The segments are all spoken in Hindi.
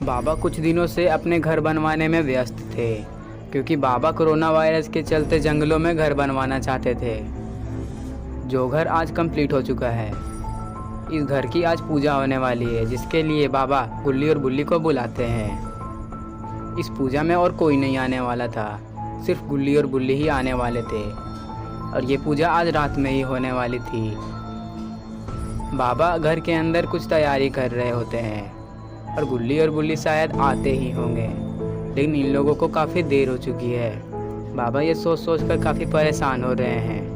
बाबा कुछ दिनों से अपने घर बनवाने में व्यस्त थे, क्योंकि बाबा कोरोना वायरस के चलते जंगलों में घर बनवाना चाहते थे, जो घर आज कंप्लीट हो चुका है। इस घर की आज पूजा होने वाली है, जिसके लिए बाबा गुल्ली और बुल्ली को बुलाते हैं। इस पूजा में और कोई नहीं आने वाला था, सिर्फ गुल्ली और बुल्ली ही आने वाले थे, और ये पूजा आज रात में ही होने वाली थी। बाबा घर के अंदर कुछ तैयारी कर रहे होते हैं, और गुल्ली और बुल्ली शायद आते ही होंगे, लेकिन इन लोगों को काफ़ी देर हो चुकी है। बाबा ये सोच सोच कर काफ़ी परेशान हो रहे हैं।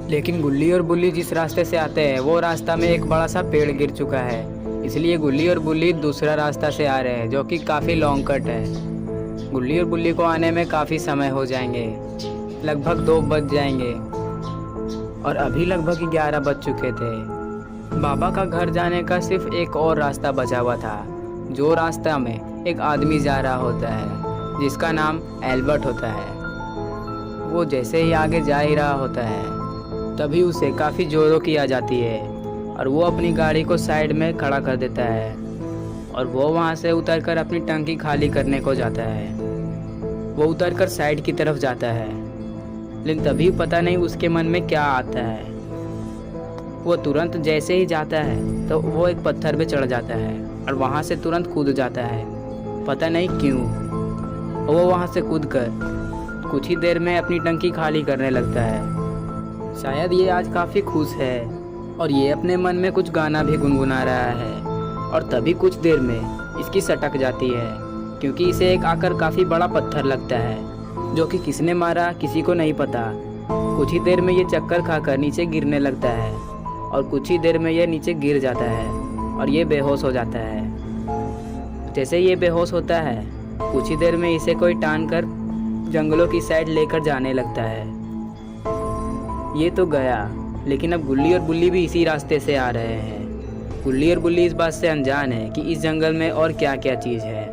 लेकिन गुल्ली और बुल्ली जिस रास्ते से आते हैं वो रास्ता में एक बड़ा सा पेड़ गिर चुका है, इसलिए गुल्ली और बुल्ली दूसरा रास्ता से आ रहे हैं, जो कि काफ़ी लॉन्ग कट है। गुल्ली और बुल्ली को आने में काफ़ी समय हो जाएंगे, लगभग 2 बज जाएंगे, और अभी लगभग 11 बज चुके थे। बाबा का घर जाने का सिर्फ एक और रास्ता बचा हुआ था, जो रास्ता में एक आदमी जा रहा होता है, जिसका नाम एल्बर्ट होता है। वो जैसे ही आगे जा ही रहा होता है, तभी उसे काफ़ी ज़ोरों की आ जाती है, और वो अपनी गाड़ी को साइड में खड़ा कर देता है, और वो वहाँ से उतरकर अपनी टंकी खाली करने को जाता है। वो उतरकर साइड की तरफ जाता है, लेकिन तभी पता नहीं उसके मन में क्या आता है। वो तुरंत जैसे ही जाता है तो वो एक पत्थर पे चढ़ जाता है, और वहाँ से तुरंत कूद जाता है, पता नहीं क्यों। वो वहाँ से कूदकर कुछ ही देर में अपनी टंकी खाली करने लगता है। शायद ये आज काफ़ी खुश है, और ये अपने मन में कुछ गाना भी गुनगुना रहा है। और तभी कुछ देर में इसकी सटक जाती है, क्योंकि इसे एक आकर काफ़ी बड़ा पत्थर लगता है, जो कि किसने मारा किसी को नहीं पता। कुछ ही देर में ये चक्कर खाकर नीचे गिरने लगता है, और कुछ ही देर में ये नीचे गिर जाता है, और ये बेहोश हो जाता है। जैसे ये बेहोश होता है, कुछ ही देर में इसे कोई टान कर जंगलों की साइड लेकर जाने लगता है। ये तो गया, लेकिन अब गुल्ली और बुल्ली भी इसी रास्ते से आ रहे हैं। गुल्ली और बुल्ली इस बात से अनजान है कि इस जंगल में और क्या क्या चीज़ है,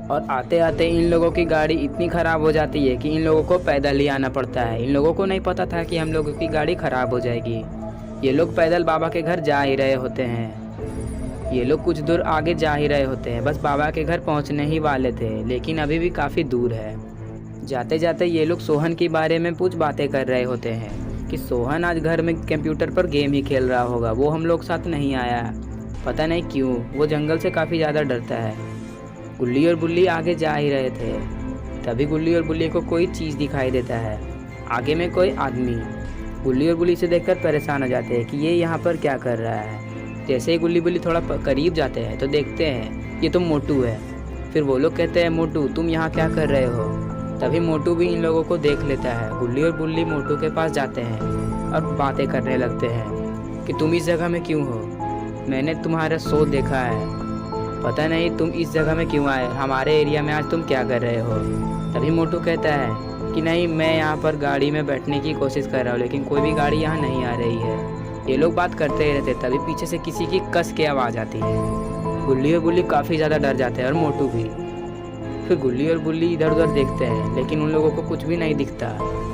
और आते आते इन लोगों की गाड़ी इतनी ख़राब हो जाती है कि इन लोगों को पैदल ही आना पड़ता है। इन लोगों को नहीं पता था कि हम लोगों की गाड़ी ख़राब हो जाएगी। ये लोग पैदल बाबा के घर जा ही रहे होते हैं। ये लोग कुछ दूर आगे जा ही रहे होते हैं, बस बाबा के घर पहुंचने ही वाले थे, लेकिन अभी भी काफ़ी दूर है। जाते जाते ये लोग सोहन के बारे में कुछ बातें कर रहे होते हैं कि सोहन आज घर में कंप्यूटर पर गेम ही खेल रहा होगा, वो हम लोग साथ नहीं आया, पता नहीं क्यों। वो जंगल से काफ़ी ज़्यादा डरता है। गुल्ली और बुल्ली आगे जा ही रहे थे, तभी गुल्ली और बुल्ली को कोई चीज़ दिखाई देता है, आगे में कोई आदमी। गुल्ली और बुल्ली से देखकर परेशान हो जाते हैं कि ये यहाँ पर क्या कर रहा है। जैसे ही गुल्ली बुल्ली थोड़ा करीब जाते हैं तो देखते हैं ये तो मोटू है। फिर वो लोग कहते हैं, मोटू तुम यहाँ क्या कर रहे हो? तभी मोटू भी इन लोगों को देख लेता है। गुल्ली और बुल्ली मोटू के पास जाते हैं और बातें करने लगते हैं कि तुम इस जगह में क्यों हो? मैंने तुम्हारा शो देखा है, पता नहीं तुम इस जगह में क्यों आए, हमारे एरिया में आज तुम क्या कर रहे हो? तभी मोटू कहता है कि नहीं, मैं यहाँ पर गाड़ी में बैठने की कोशिश कर रहा हूँ, लेकिन कोई भी गाड़ी यहाँ नहीं आ रही है। ये लोग बात करते ही रहते, तभी पीछे से किसी की कस की आवाज़ आती है। गुल्ली और बुल्ली काफ़ी ज़्यादा डर जाते हैं, और मोटू भी। फिर गुल्ली और बुल्ली इधर उधर देखते हैं, लेकिन उन लोगों को कुछ भी नहीं दिखता।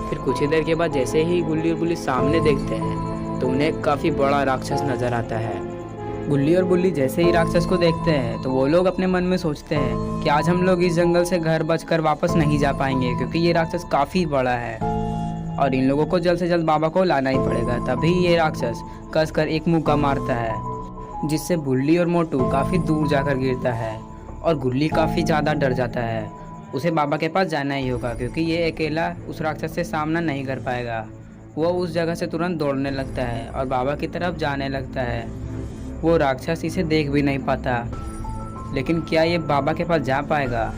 फिर कुछ ही देर के बाद जैसे ही गुल्ली और बुल्ली सामने देखते हैं तो उन्हें काफ़ी बड़ा राक्षस नज़र आता है। गुल्ली और बुल्ली जैसे ही राक्षस को देखते हैं तो वो लोग अपने मन में सोचते हैं कि आज हम लोग इस जंगल से घर बचकर वापस नहीं जा पाएंगे, क्योंकि ये राक्षस काफ़ी बड़ा है, और इन लोगों को जल्द से जल्द बाबा को लाना ही पड़ेगा। तभी ये राक्षस कसकर एक मुक्का मारता है, जिससे बुल्ली और मोटू काफ़ी दूर जाकर गिरता है, और गुल्ली काफ़ी ज़्यादा डर जाता है। उसे बाबा के पास जाना ही होगा, क्योंकि ये अकेला उस राक्षस से सामना नहीं कर पाएगा। वो उस जगह से तुरंत दौड़ने लगता है और बाबा की तरफ जाने लगता है। वो राक्षस इसे देख भी नहीं पाता, लेकिन क्या ये बाबा के पास जा पाएगा?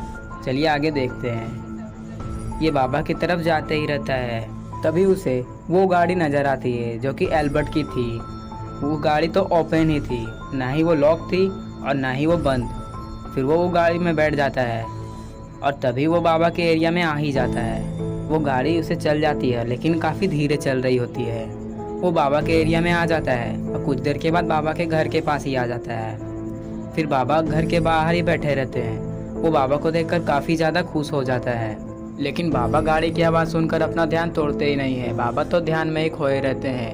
चलिए आगे देखते हैं। ये बाबा की तरफ जाते ही रहता है, तभी उसे वो गाड़ी नज़र आती है जो कि एल्बर्ट की थी। वो गाड़ी तो ओपन ही थी, ना ही वो लॉक थी और ना ही वो बंद। फिर वो गाड़ी में बैठ जाता है, और तभी वो बाबा के एरिया में आ ही जाता है। वो गाड़ी उसे चल जाती है, लेकिन काफ़ी धीरे चल रही होती है। वो बाबा के एरिया में आ जाता है, और कुछ देर के बाद बाबा के घर के पास ही आ जाता है। फिर बाबा घर के बाहर ही बैठे रहते हैं। वो बाबा को देखकर काफ़ी ज़्यादा खुश हो जाता है, लेकिन बाबा गाड़ी की आवाज़ सुनकर अपना ध्यान तोड़ते ही नहीं है। बाबा तो ध्यान में ही खोए रहते हैं,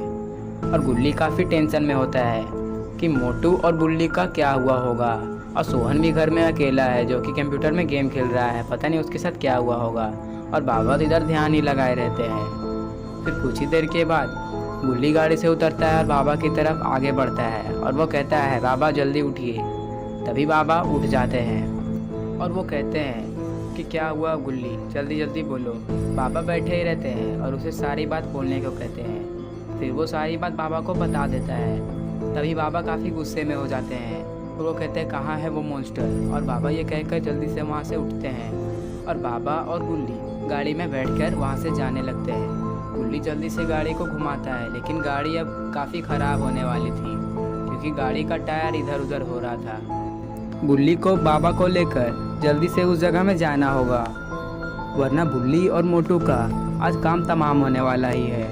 और गुल्ली काफ़ी टेंशन में होता है कि मोटू और बुल्ली का क्या हुआ होगा। और सोहन भी घर में अकेला है जो कि कंप्यूटर में गेम खेल रहा है। पता नहीं उसके साथ क्या हुआ होगा। और बाबा तो इधर ध्यान ही लगाए रहते हैं। फिर कुछ ही देर के बाद गुल्ली गाड़ी से उतरता है और बाबा की तरफ आगे बढ़ता है और वो कहता है, बाबा जल्दी उठिए। तभी बाबा उठ जाते हैं और वो कहते हैं कि क्या हुआ गुल्ली, जल्दी जल्दी बोलो। बाबा बैठे ही रहते हैं और उसे सारी बात बोलने को कहते हैं। फिर वो सारी बात बाबा को बता देता है। तभी बाबा काफ़ी गुस्से में हो जाते हैं और वो कहते हैं, कहाँ है वो मॉन्स्टर। और बाबा ये कहकर जल्दी से वहाँ से उठते हैं और बाबा और गुल्ली गाड़ी में बैठकर वहाँ से जाने लगते हैं। गुल्ली जल्दी से गाड़ी को घुमाता है, लेकिन गाड़ी अब काफ़ी ख़राब होने वाली थी क्योंकि गाड़ी का टायर इधर उधर हो रहा था। गुल्ली को बाबा को लेकर जल्दी से उस जगह में जाना होगा, वरना बुल्ली और मोटू का आज काम तमाम होने वाला ही है।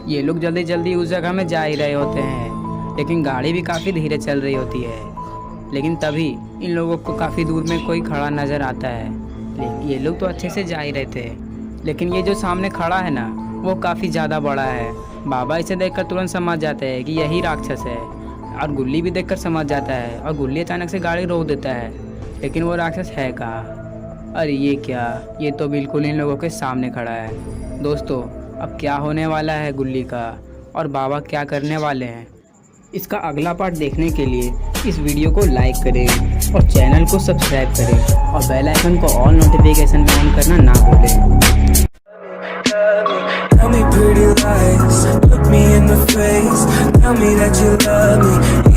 ये लोग जल्दी जल्दी उस जगह में जा ही रहे होते हैं, लेकिन गाड़ी भी काफ़ी धीरे चल रही होती है। लेकिन तभी इन लोगों को काफ़ी दूर में कोई खड़ा नज़र आता है। ये लोग तो अच्छे से जा ही रहे थे, लेकिन ये जो सामने खड़ा है ना, वो काफ़ी ज़्यादा बड़ा है। बाबा इसे देखकर तुरंत समझ जाते हैं कि यही राक्षस है और गुल्ली भी देखकर समझ जाता है। और गुल्ली अचानक से गाड़ी रोक देता है, लेकिन वो राक्षस है कहाँ। अरे ये क्या, ये तो बिल्कुल इन लोगों के सामने खड़ा है। दोस्तों, अब क्या होने वाला है गुल्ली का और बाबा क्या करने वाले हैं, इसका अगला पार्ट देखने के लिए इस वीडियो को लाइक करें और चैनल को सब्सक्राइब करें और बेल आइकन को ऑल नोटिफिकेशन में ऑन करना ना भूलें। Tell me pretty lies, look me in the face, tell me that you love me.